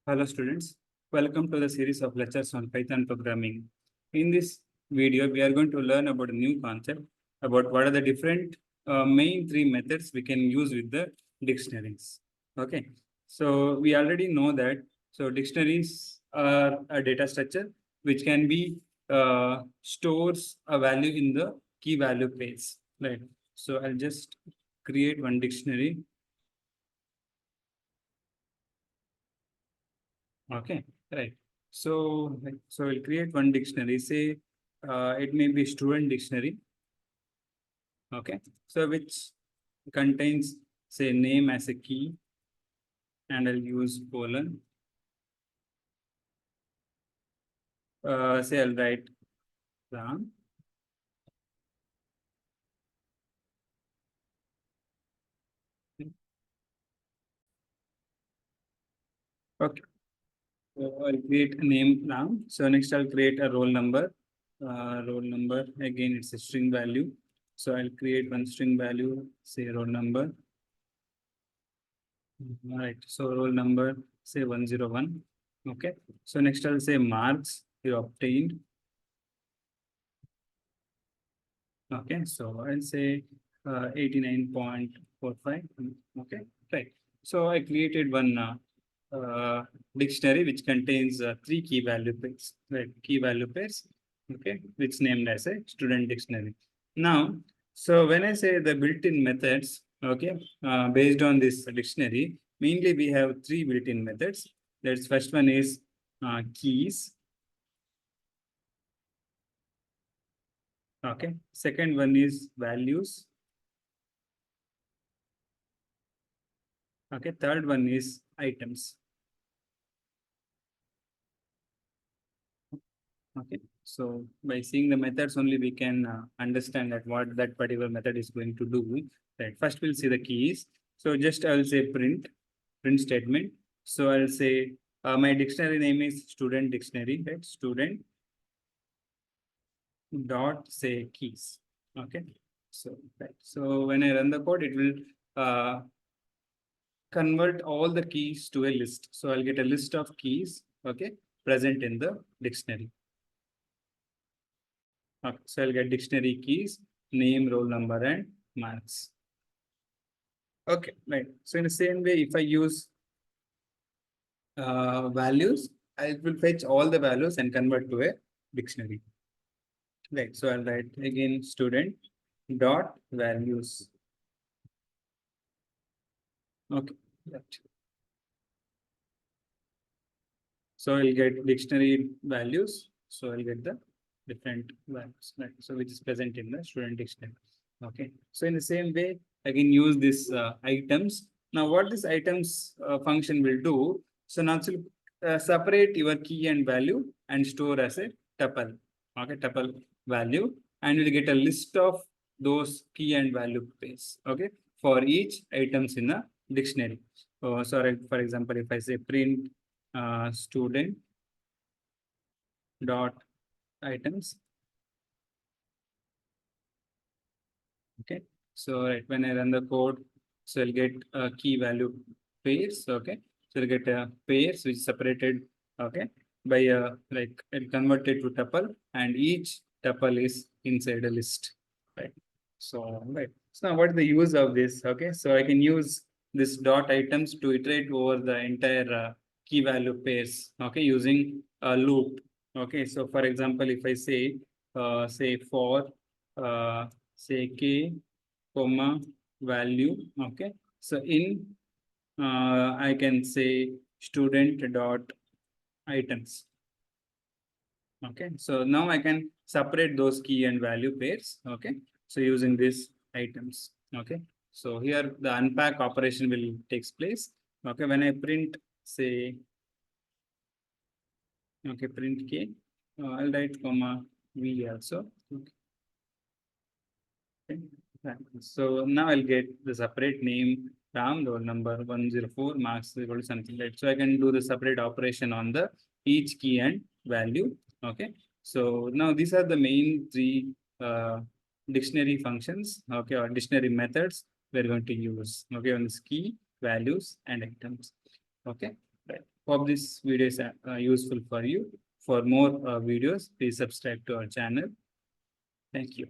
Hello students, welcome to the series of lectures on Python programming. In this video, we are going to learn about a new concept about what are the different main three methods we can use with the dictionaries. Okay, so we already know that. So dictionaries are a data structure which can be stores a value in the key value pairs, right? So I'll just create one dictionary. Okay, right. So we'll create one dictionary. Say it may be student dictionary. Okay, so which contains say name as a key, and I'll use colon. Say I'll write Ram. Okay, so I'll create a name Ram. So next I'll create a roll number. Roll number again it's a string value. So I'll create one string value. Say roll number. All right. So roll number say 101. Okay. So next I'll say marks you obtained. Okay. So I'll say 89.45. Okay. Right. So I created one dictionary which contains three key value pairs. Right. Key value pairs. Okay. Which named as a student dictionary. Now, so when I say the built-in methods, okay, based on this dictionary, mainly we have three built-in methods. That's first one is keys. Okay. Second one is values. Okay. Third one is items. Okay. So by seeing the methods only, we can understand that what that particular method is going to do. Right. First, we'll see the keys. So just I'll say print statement. So I'll say my dictionary name is student dictionary, right? Student dot say keys. Okay. So right. So when I run the code, it will convert all the keys to a list. So I'll get a list of keys, okay, present in the dictionary. Okay, so I'll get dictionary keys, name, roll number, and marks. Okay, right. So in the same way, if I use values, I will fetch all the values and convert to a dictionary. Right. So I'll write again student dot values. Okay. Right. So I'll get dictionary values. So I'll get the different values, right? So which is present in the student dictionary. Okay. So in the same way, I can use this items. Now, what this items function will do? So now it will separate your key and value and store as a tuple. Okay, tuple value, and you'll get a list of those key and value pairs. Okay, for each items in the dictionary. So for example, if I say print student dot items. Okay. So right when I run the code, so I'll get key value pairs. Okay. So I'll get pairs which is separated. Okay. By like it converted to tuple, and each tuple is inside a list. Right. So right. So now what is the use of this? Okay. So I can use this dot items to iterate over the entire key value pairs. Okay. Using a loop. Okay. So for example, if I say for say k comma value. Okay. So in I can say student dot items. Okay. So now I can separate those key and value pairs. Okay. So using this items. Okay. So here the unpack operation will takes place. Okay. When I print say okay print k, I'll write comma v also. Okay. Okay. Right. So now I'll get the separate name Ram, roll number 104, marks equal to something, right? So I can do the separate operation on the each key and value. Okay. So now these are the main three dictionary functions, okay, or dictionary methods we're going to use, okay, on this key, values, and items. Okay. Right. Hope this video is useful for you. For more videos, please subscribe to our channel. Thank you.